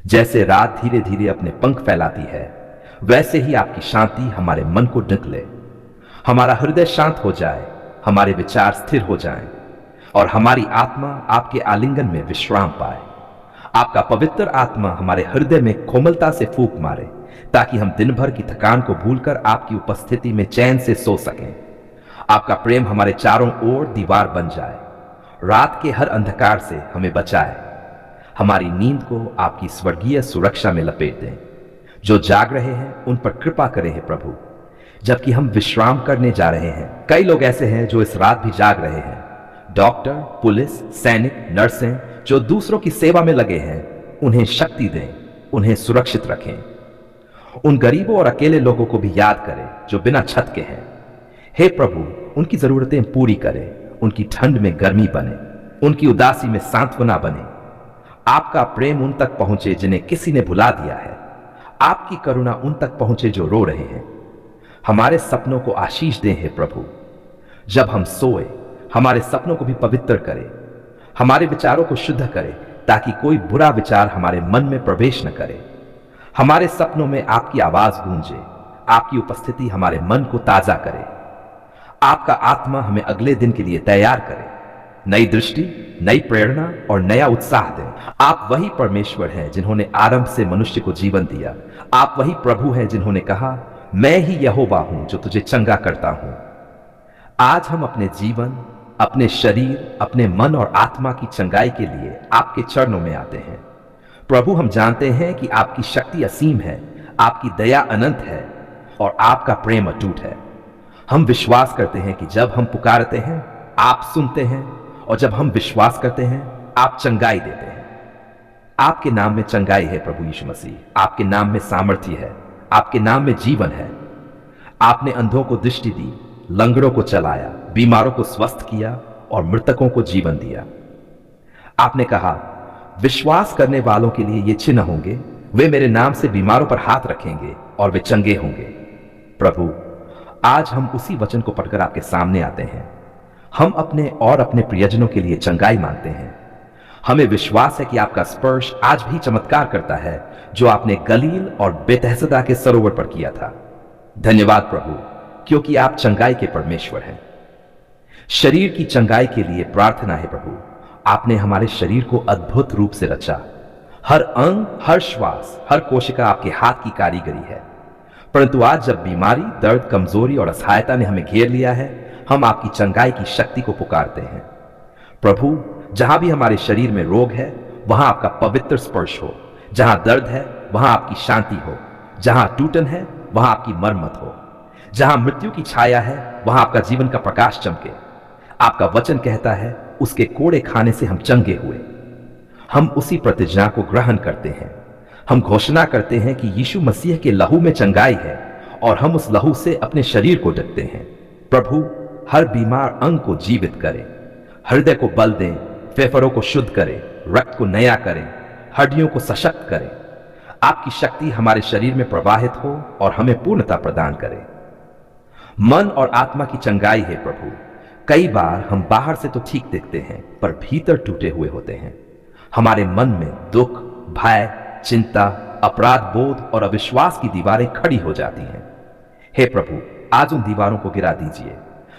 जैसे रात धीरे धीरे अपने पंख फैलाती है, वैसे ही आपकी शांति हमारे मन को ढक ले। हमारा हृदय शांत हो जाए, हमारे विचार स्थिर हो जाएं और हमारी आत्मा आपके आलिंगन में विश्राम पाए। आपका पवित्र आत्मा हमारे हृदय में कोमलता से फूंक मारे, ताकि हम दिन भर की थकान को भूलकर आपकी उपस्थिति में चैन से सो सकें। आपका प्रेम हमारे चारों ओर दीवार बन जाए, रात के हर अंधकार से हमें बचाए। हमारी नींद को आपकी स्वर्गीय सुरक्षा में लपेट दें। जो जाग रहे हैं उन पर कृपा करें हे प्रभु, जबकि हम विश्राम करने जा रहे हैं। कई लोग ऐसे हैं जो इस रात भी जाग रहे हैं। डॉक्टर, पुलिस, सैनिक, नर्सें जो दूसरों की सेवा में लगे हैं, उन्हें शक्ति दें, उन्हें सुरक्षित रखें। उन गरीबों और अकेले लोगों को भी याद करें जो बिना छत के हैं। हे प्रभु, उनकी जरूरतें पूरी करें, उनकी ठंड में गर्मी बने, उनकी उदासी में सांत्वना बने। आपका प्रेम उन तक पहुंचे जिन्हें किसी ने भुला दिया है। आपकी करुणा उन तक पहुंचे जो रो रहे हैं। हमारे सपनों को आशीष दें हे प्रभु। जब हम सोए, हमारे सपनों को भी पवित्र करें, हमारे विचारों को शुद्ध करें, ताकि कोई बुरा विचार हमारे मन में प्रवेश न करे। हमारे सपनों में आपकी आवाज गूंजे, आपकी उपस्थिति हमारे मन को ताजा करे। आपका आत्मा हमें अगले दिन के लिए तैयार करे, नई दृष्टि, नई प्रेरणा और नया उत्साह दें। आप वही परमेश्वर हैं जिन्होंने आरंभ से मनुष्य को जीवन दिया। आप वही प्रभु हैं जिन्होंने कहा, मैं ही यहोवा हूं जो तुझे चंगा करता हूं। आज हम अपने जीवन, अपने शरीर, अपने मन और आत्मा की चंगाई के लिए आपके चरणों में आते हैं। प्रभु, हम जानते हैं कि आपकी शक्ति असीम है, आपकी दया अनंत है और आपका प्रेम अटूट है। हम विश्वास करते हैं कि जब हम पुकारते हैं, आप सुनते हैं, और जब हम विश्वास करते हैं, आप चंगाई देते हैं। आपके नाम में चंगाई है प्रभु यीशु मसीह। आपके नाम में सामर्थ्य है, आपके नाम में जीवन है। आपने अंधों को दृष्टि दी, लंगड़ों को चलाया, बीमारों को स्वस्थ किया और मृतकों को जीवन दिया। आपने कहा, विश्वास करने वालों के लिए ये चिन्ह होंगे, वे मेरे नाम से बीमारों पर हाथ रखेंगे और वे चंगे होंगे। प्रभु, आज हम उसी वचन को पढ़कर आपके सामने आते हैं। हम अपने और अपने प्रियजनों के लिए चंगाई मांगते हैं। हमें विश्वास है कि आपका स्पर्श आज भी चमत्कार करता है, जो आपने गलील और बेतहसदा के सरोवर पर किया था। धन्यवाद प्रभु, क्योंकि आप चंगाई के परमेश्वर हैं। शरीर की चंगाई के लिए प्रार्थना है प्रभु। आपने हमारे शरीर को अद्भुत रूप से रचा। हर अंग, हर श्वास, हर कोशिका आपके हाथ की कारीगरी है। परंतु आज जब बीमारी, दर्द, कमजोरी और असहायता ने हमें घेर लिया है, हम आपकी चंगाई की शक्ति को पुकारते हैं। प्रभु, जहां भी हमारे शरीर में रोग है, वहां आपका पवित्र स्पर्श हो। जहां दर्द है, वहां आपकी शांति हो। जहां टूटन है, वहां आपकी मरम्मत हो। जहां मृत्यु की छाया है, वहां आपका जीवन का प्रकाश चमके। आपका वचन कहता है, उसके कोड़े खाने से हम चंगे हुए। हम उसी प्रतिज्ञा को ग्रहण करते हैं। हम घोषणा करते हैं कि यीशु मसीह के लहू में चंगाई है और हम उस लहू से अपने शरीर को ढकते हैं। प्रभु, हर बीमार अंग को जीवित करें, हृदय को बल दें, फेफड़ों को शुद्ध करें, रक्त को नया करें, हड्डियों को सशक्त करें। आपकी शक्ति हमारे शरीर में प्रवाहित हो और हमें पूर्णता प्रदान करे। मन और आत्मा की चंगाई है प्रभु। कई बार हम बाहर से तो ठीक दिखते हैं, पर भीतर टूटे हुए होते हैं। हमारे मन में दुख, भय, चिंता, अपराध बोध और अविश्वास की दीवारें खड़ी हो जाती हैं। हे प्रभु, आज उन दीवारों को गिरा दीजिए।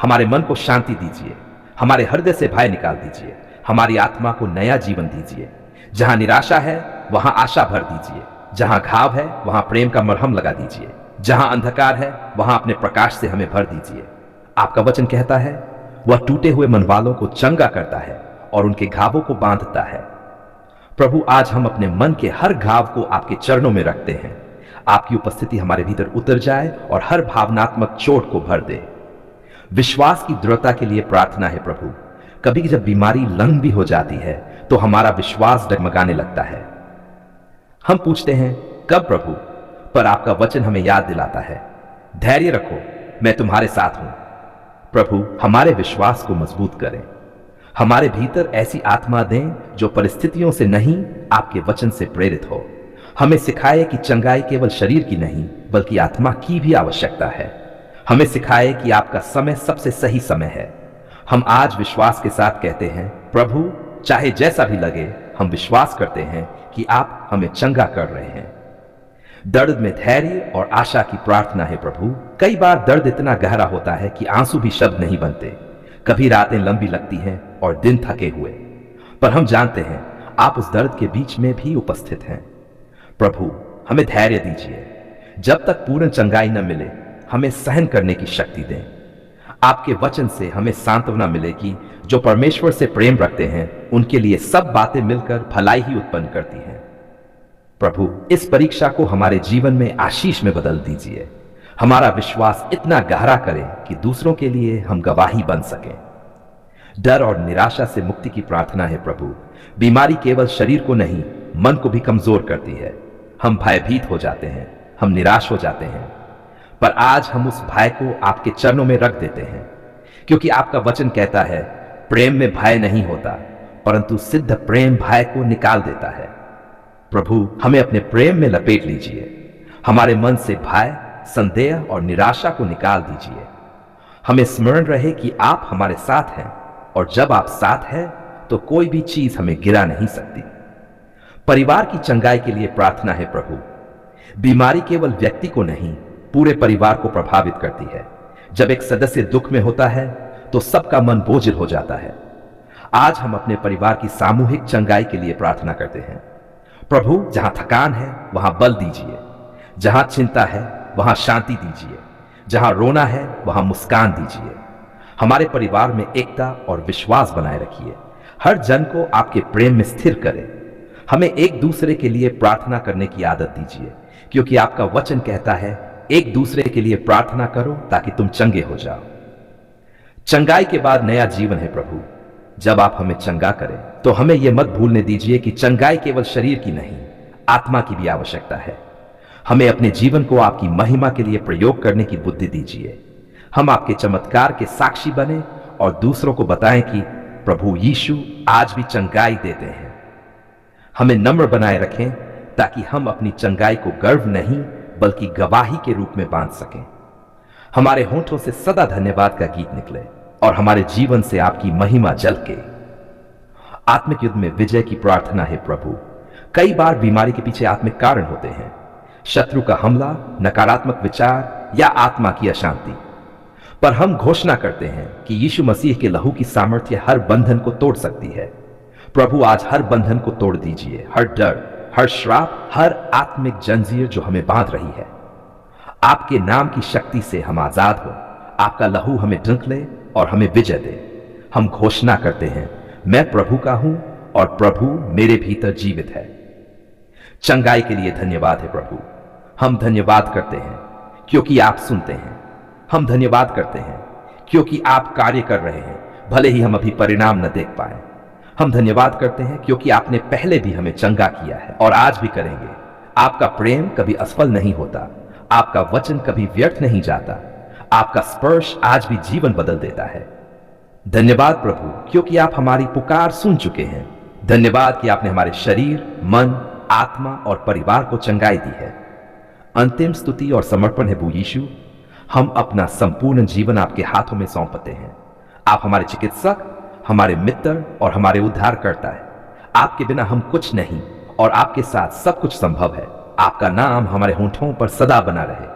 हमारे मन को शांति दीजिए, हमारे हृदय से भय निकाल दीजिए, हमारी आत्मा को नया जीवन दीजिए। जहां निराशा है, वहां आशा भर दीजिए। जहां घाव है, वहां प्रेम का मरहम लगा दीजिए। जहां अंधकार है, वहां अपने प्रकाश से हमें भर दीजिए। आपका वचन कहता है, वह टूटे हुए मन वालों को चंगा करता है और उनके घावों को बांधता है। प्रभु, आज हम अपने मन के हर घाव को आपके चरणों में रखते हैं। आपकी उपस्थिति हमारे भीतर उतर जाए और हर भावनात्मक चोट को भर दे। विश्वास की दृढ़ता के लिए प्रार्थना है प्रभु। कभी जब बीमारी लंग भी हो जाती है, तो हमारा विश्वास डगमगाने लगता है। हम पूछते हैं, कब प्रभु? पर आपका वचन हमें याद दिलाता है, धैर्य रखो, मैं तुम्हारे साथ हूं। प्रभु, हमारे विश्वास को मजबूत करें। हमारे भीतर ऐसी आत्मा दें जो परिस्थितियों से नहीं, आपके वचन से प्रेरित हो। हमें सिखाए कि चंगाई केवल शरीर की नहीं, बल्कि आत्मा की भी आवश्यकता है। हमें सिखाए कि आपका समय सबसे सही समय है। हम आज विश्वास के साथ कहते हैं, प्रभु, चाहे जैसा भी लगे, हम विश्वास करते हैं कि आप हमें चंगा कर रहे हैं। दर्द में धैर्य और आशा की प्रार्थना है प्रभु। कई बार दर्द इतना गहरा होता है कि आंसू भी शब्द नहीं बनते। कभी रातें लंबी लगती हैं और दिन थके हुए, पर हम जानते हैं आप उस दर्द के बीच में भी उपस्थित हैं। प्रभु, हमें धैर्य दीजिए। जब तक पूर्ण चंगाई न मिले, हमें सहन करने की शक्ति दें। आपके वचन से हमें सांत्वना मिले कि जो परमेश्वर से प्रेम रखते हैं उनके लिए सब बातें मिलकर भलाई ही उत्पन्न करती हैं। प्रभु, इस परीक्षा को हमारे जीवन में आशीष में बदल दीजिए। हमारा विश्वास इतना गहरा करें कि दूसरों के लिए हम गवाही बन सकें। डर और निराशा से मुक्ति की प्रार्थना है प्रभु। बीमारी केवल शरीर को नहीं, मन को भी कमजोर करती है। हम भयभीत हो जाते हैं, हम निराश हो जाते हैं, पर आज हम उस भय को आपके चरणों में रख देते हैं, क्योंकि आपका वचन कहता है प्रेम में भय नहीं होता, परंतु सिद्ध प्रेम भय को निकाल देता है। प्रभु, हमें अपने प्रेम में लपेट लीजिए। हमारे मन से भय, संदेह और निराशा को निकाल दीजिए। हमें स्मरण रहे कि आप हमारे साथ हैं, और जब आप साथ हैं तो कोई भी चीज हमें गिरा नहीं सकती। परिवार की चंगाई के लिए प्रार्थना है प्रभु। बीमारी केवल व्यक्ति को नहीं, पूरे परिवार को प्रभावित करती है। जब एक सदस्य दुख में होता है तो सबका मन बोझिल हो जाता है। आज हम अपने परिवार की सामूहिक चंगाई के लिए प्रार्थना करते हैं। प्रभु, जहां थकान है वहां बल दीजिए, जहां चिंता है वहां शांति दीजिए, जहां रोना है वहां मुस्कान दीजिए। हमारे परिवार में एकता और विश्वास बनाए रखिए। हर जन को आपके प्रेम में स्थिर करें। हमें एक दूसरे के लिए प्रार्थना करने की आदत दीजिए, क्योंकि आपका वचन कहता है एक दूसरे के लिए प्रार्थना करो ताकि तुम चंगे हो जाओ। चंगाई के बाद नया जीवन है प्रभु। जब आप हमें चंगा करें तो हमें यह मत भूलने दीजिए कि चंगाई केवल शरीर की नहीं, आत्मा की भी आवश्यकता है। हमें अपने जीवन को आपकी महिमा के लिए प्रयोग करने की बुद्धि दीजिए। हम आपके चमत्कार के साक्षी बने और दूसरों को बताएं कि प्रभु यीशु आज भी चंगाई देते हैं। हमें नम्र बनाए रखें ताकि हम अपनी चंगाई को गर्व नहीं बल्कि गवाही के रूप में बांध सकें। हमारे होठों से सदा धन्यवाद का गीत निकले और हमारे जीवन से आपकी महिमा झलके। आत्मिक युद्ध में विजय की प्रार्थना है प्रभु। कई बार बीमारी के पीछे आत्मिक कारण होते हैं, शत्रु का हमला, नकारात्मक विचार या आत्मा की अशांति। पर हम घोषणा करते हैं कि यीशु मसीह के लहू की सामर्थ्य हर बंधन को तोड़ सकती है। प्रभु, आज हर बंधन को तोड़ दीजिए, हर डर, हर श्राप, हर आत्मिक जंजीर जो हमें बांध रही है। आपके नाम की शक्ति से हम आजाद हो। आपका लहू हमें ढंक ले और हमें विजय दे। हम घोषणा करते हैं, मैं प्रभु का हूं और प्रभु मेरे भीतर जीवित है। चंगाई के लिए धन्यवाद है प्रभु। हम धन्यवाद करते हैं क्योंकि आप सुनते हैं। हम धन्यवाद करते हैं क्योंकि आप कार्य कर रहे हैं, भले ही हम अभी परिणाम न देख पाए। हम धन्यवाद करते हैं क्योंकि आपने पहले भी हमें चंगा किया है और आज भी करेंगे। आपका प्रेम कभी असफल नहीं होता, आपका वचन कभी व्यर्थ नहीं जाता, आपका स्पर्श आज भी जीवन बदल देता है। धन्यवाद प्रभु क्योंकि आप हमारी पुकार सुन चुके हैं। धन्यवाद कि आपने हमारे शरीर, मन, आत्मा और परिवार को चंगाई दी है। अंतिम स्तुति और समर्पण है प्रभु यीशु। हम अपना संपूर्ण जीवन आपके हाथों में सौंपते हैं। आप हमारे चिकित्सक, हमारे मित्र और हमारे उद्धारकर्ता है। आपके बिना हम कुछ नहीं और आपके साथ सब कुछ संभव है। आपका नाम हमारे होठों पर सदा बना रहे।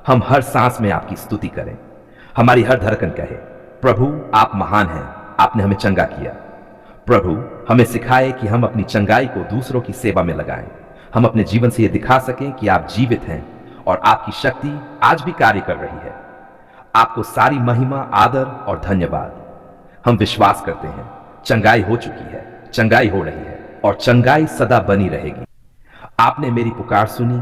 हम हर सांस में आपकी स्तुति करें। हमारी हर धड़कन कहे, प्रभु आप महान हैं, आपने हमें चंगा किया। प्रभु हमें सिखाए कि हम अपनी चंगाई को दूसरों की सेवा में लगाएं। हम अपने जीवन से यह दिखा सकें कि आप जीवित हैं और आपकी शक्ति आज भी कार्य कर रही है। आपको सारी महिमा, आदर और धन्यवाद। हम विश्वास करते हैं चंगाई हो चुकी है, चंगाई हो रही है और चंगाई सदा बनी रहेगी। आपने मेरी पुकार सुनी,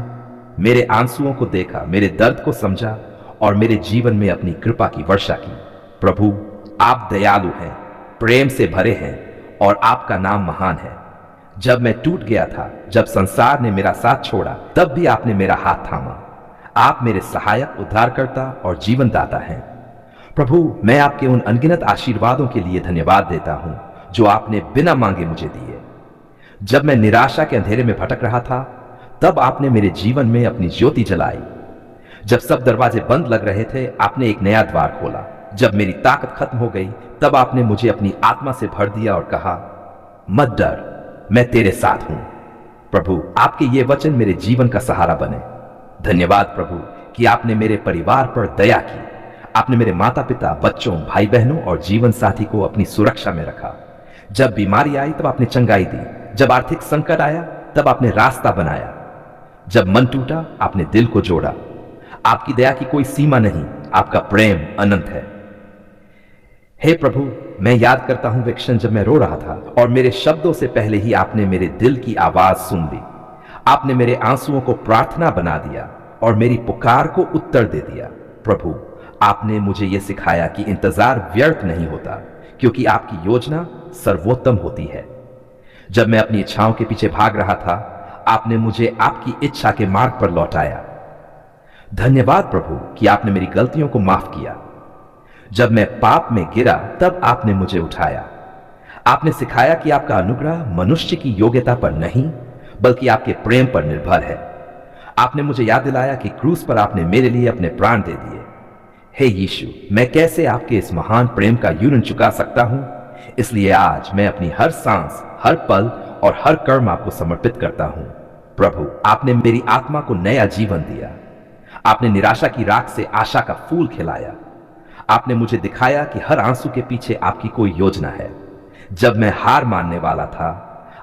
मेरे आंसुओं को देखा, मेरे दर्द को समझा और मेरे जीवन में अपनी कृपा की वर्षा की। प्रभु आप दयालु हैं, प्रेम से भरे हैं और आपका नाम महान है। जब मैं टूट गया था, जब संसार ने मेरा साथ छोड़ा, तब भी आपने मेरा हाथ थामा। आप मेरे सहायक, उद्धारकर्ता और जीवनदाता हैं। प्रभु मैं आपके उन अनगिनत आशीर्वादों के लिए धन्यवाद देता हूं जो आपने बिना मांगे मुझे दिए। जब मैं निराशा के अंधेरे में भटक रहा था, तब आपने मेरे जीवन में अपनी ज्योति जलाई। जब सब दरवाजे बंद लग रहे थे, आपने एक नया द्वार खोला। जब मेरी ताकत खत्म हो गई, तब आपने मुझे अपनी आत्मा से भर दिया और कहा, मत डर, मैं तेरे साथ हूं। प्रभु, आपके ये वचन मेरे जीवन का सहारा बने। धन्यवाद प्रभु कि आपने मेरे परिवार पर दया की। आपने मेरे माता पिता, बच्चों, भाई बहनों और जीवन साथी को अपनी सुरक्षा में रखा। जब बीमारी आई तब आपने चंगाई दी, जब आर्थिक संकट आया तब आपने रास्ता बनाया, जब मन टूटा आपने दिल को जोड़ा। आपकी दया की कोई सीमा नहीं, आपका प्रेम अनंत है। हे प्रभु, मैं याद करता हूं वे क्षण जब मैं रो रहा था और मेरे शब्दों से पहले ही आपने मेरे दिल की आवाज सुन ली। आपने मेरे आंसुओं को प्रार्थना बना दिया और मेरी पुकार को उत्तर दे दिया। प्रभु, आपने मुझे यह सिखाया कि इंतजार व्यर्थ नहीं होता, क्योंकि आपकी योजना सर्वोत्तम होती है। जब मैं अपनी इच्छाओं के पीछे भाग रहा था, आपने मुझे आपकी इच्छा के मार्ग पर लौटाया। धन्यवाद प्रभु कि आपने मेरी गलतियों को माफ किया। जब मैं पाप में गिरा तब आपने मुझे उठाया। आपने सिखाया कि आपका अनुग्रह मनुष्य की योग्यता पर नहीं बल्कि आपके प्रेम पर निर्भर है। आपने मुझे याद दिलाया कि क्रूस पर आपने मेरे लिए अपने प्राण दे दिए। हे यीशु, मैं कैसे आपके इस महान प्रेम का यून चुका सकता हूं? इसलिए आज मैं अपनी हर सांस, हर पल और हर कर्म आपको समर्पित करता हूं। प्रभु, आपने मेरी आत्मा को नया जीवन दिया। आपने निराशा की राख से आशा का फूल खिलाया। आपने मुझे दिखाया कि हर आंसू के पीछे आपकी कोई योजना है। जब मैं हार मानने वाला था,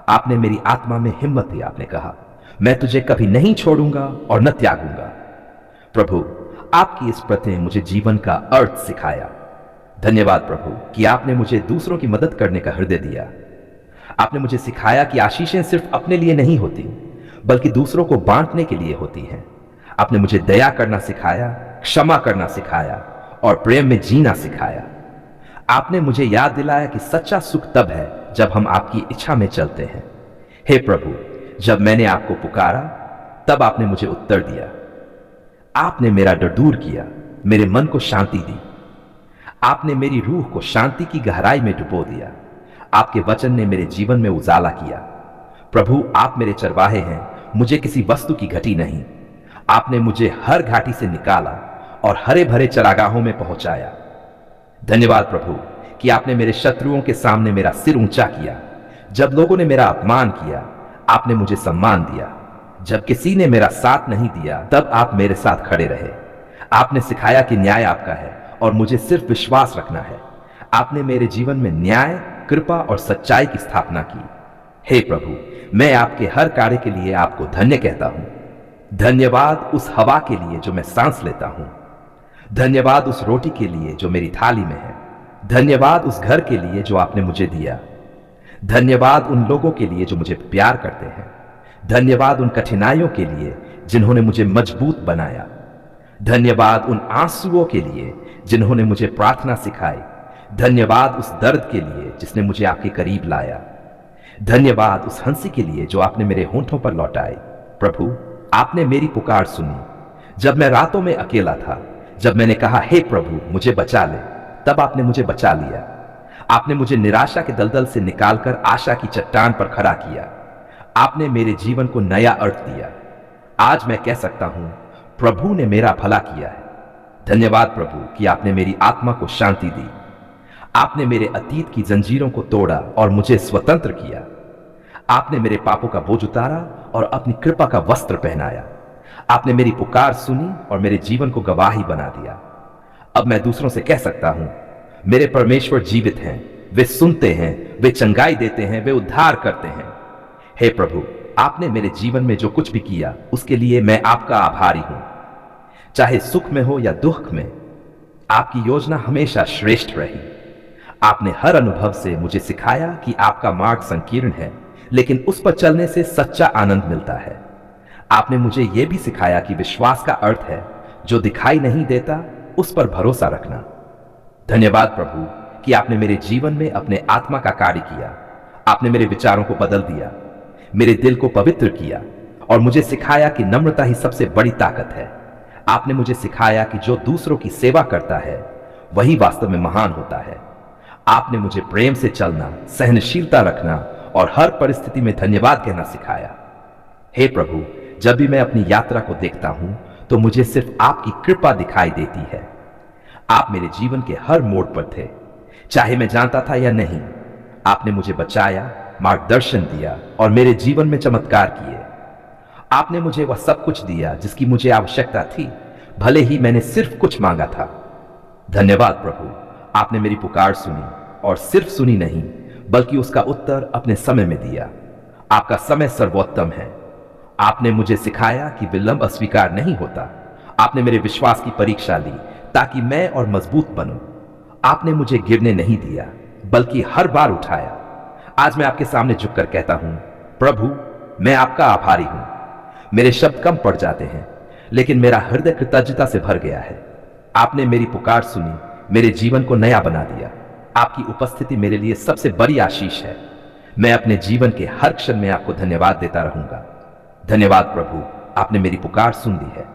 आपने मेरी आत्मा में हिम्मत दी। आपने कहा, मैं तुझे कभी नहीं छोड़ूंगा और न त्यागूंगा। प्रभु, आपकी इस प्रति ने मुझे जीवन का अर्थ सिखाया। धन्यवाद प्रभु कि आपने मुझे दूसरों की मदद करने का हृदय दिया। आपने मुझे सिखाया कि आशीषें सिर्फ अपने लिए नहीं होती बल्कि दूसरों को बांटने के लिए होती हैं। आपने मुझे दया करना सिखाया, क्षमा करना सिखाया और प्रेम में जीना सिखाया। आपने मुझे याद दिलाया कि सच्चा सुख तब है जब हम आपकी इच्छा में चलते हैं। हे प्रभु, जब मैंने आपको पुकारा तब आपने मुझे उत्तर दिया। आपने मेरा डर दूर किया, मेरे मन को शांति दी। आपने मेरी रूह को शांति की गहराई में डुबो दिया। आपके वचन ने मेरे जीवन में उजाला किया। प्रभु, आप मेरे चरवाहे हैं, मुझे किसी वस्तु की घटी नहीं। आपने मुझे हर घाटी से निकाला और हरे भरे चरागाहों में पहुंचाया। धन्यवाद प्रभु कि आपने मेरे शत्रुओं के सामने मेरा सिर ऊंचा किया। जब लोगों ने मेरा अपमान किया, आपने मुझे सम्मान दिया। जब किसी ने मेरा साथ नहीं दिया, तब आप मेरे साथ खड़े रहे। आपने सिखाया कि न्याय आपका है और मुझे सिर्फ विश्वास रखना है। आपने मेरे जीवन में न्याय, कृपा और सच्चाई की स्थापना की। हे प्रभु, मैं आपके हर कार्य के लिए आपको धन्य कहता हूं। धन्यवाद उस हवा के लिए जो मैं सांस लेता हूं। धन्यवाद उस रोटी के लिए जो मेरी थाली में है। धन्यवाद उस घर के लिए जो आपने मुझे दिया। धन्यवाद उन लोगों के लिए जो मुझे प्यार करते हैं। धन्यवाद उन कठिनाइयों के लिए जिन्होंने मुझे मजबूत बनाया। धन्यवाद उन आंसुओं के लिए जिन्होंने मुझे प्रार्थना सिखाई। धन्यवाद उस दर्द के लिए जिसने मुझे आपके करीब लाया। धन्यवाद उस हंसी के लिए जो आपने मेरे होंठों पर लौटाई। प्रभु, आपने मेरी पुकार सुनी। जब मैं रातों में अकेला था, जब मैंने कहा, हे प्रभु मुझे बचा ले, तब आपने मुझे बचा लिया। आपने मुझे निराशा के दलदल से निकालकर आशा की चट्टान पर खड़ा किया। आपने मेरे जीवन को नया अर्थ दिया। आज मैं कह सकता हूं, प्रभु ने मेरा भला किया है। धन्यवाद प्रभु कि आपने मेरी आत्मा को शांति दी। आपने मेरे अतीत की जंजीरों को तोड़ा और मुझे स्वतंत्र किया। आपने मेरे पापों का बोझ उतारा और अपनी कृपा का वस्त्र पहनाया। आपने मेरी पुकार सुनी और मेरे जीवन को गवाही बना दिया। अब मैं दूसरों से कह सकता हूं, मेरे परमेश्वर जीवित हैं, वे सुनते हैं, वे चंगाई देते हैं, वे उद्धार करते हैं। हे प्रभु, आपने मेरे जीवन में जो कुछ भी किया उसके लिए मैं आपका आभारी हूं। चाहे सुख में हो या दुख में, आपकी योजना हमेशा श्रेष्ठ रही। आपने हर अनुभव से मुझे सिखाया कि आपका मार्ग संकीर्ण है, लेकिन उस पर चलने से सच्चा आनंद मिलता है। आपने मुझे यह भी सिखाया कि विश्वास का अर्थ है जो दिखाई नहीं देता उस पर भरोसा रखना। धन्यवाद प्रभु कि आपने मेरे जीवन में अपने आत्मा का कार्य किया। आपने मेरे विचारों को बदल दिया, मेरे दिल को पवित्र किया और मुझे सिखाया कि नम्रता ही सबसे बड़ी ताकत है। आपने मुझे सिखाया कि जो दूसरों की सेवा करता है वही वास्तव में महान होता है। आपने मुझे प्रेम से चलना, सहनशीलता रखना और हर परिस्थिति में धन्यवाद कहना सिखाया। हे प्रभु, जब भी मैं अपनी यात्रा को देखता हूं तो मुझे सिर्फ आपकी कृपा दिखाई देती है। आप मेरे जीवन के हर मोड़ पर थे, चाहे मैं जानता था या नहीं। आपने मुझे बचाया, मार्गदर्शन दिया और मेरे जीवन में चमत्कार किए। आपने मुझे वह सब कुछ दिया जिसकी मुझे आवश्यकता थी, भले ही मैंने सिर्फ कुछ मांगा था। धन्यवाद प्रभु, आपने मेरी पुकार सुनी और सिर्फ सुनी नहीं बल्कि उसका उत्तर अपने समय में दिया। आपका समय सर्वोत्तम है। आपने मुझे सिखाया कि विलंब अस्वीकार नहीं होता। आपने मेरे विश्वास की परीक्षा ली ताकि मैं और मजबूत बनूं। आपने मुझे गिरने नहीं दिया बल्कि हर बार उठाया। आज मैं आपके सामने झुककर कहता हूं, प्रभु मैं आपका आभारी हूं। मेरे शब्द कम पड़ जाते हैं लेकिन मेरा हृदय कृतज्ञता से भर गया है। आपने मेरी पुकार सुनी, मेरे जीवन को नया बना दिया। आपकी उपस्थिति मेरे लिए सबसे बड़ी आशीष है। मैं अपने जीवन के हर क्षण में आपको धन्यवाद देता रहूंगा। धन्यवाद प्रभु, आपने मेरी पुकार सुन ली है।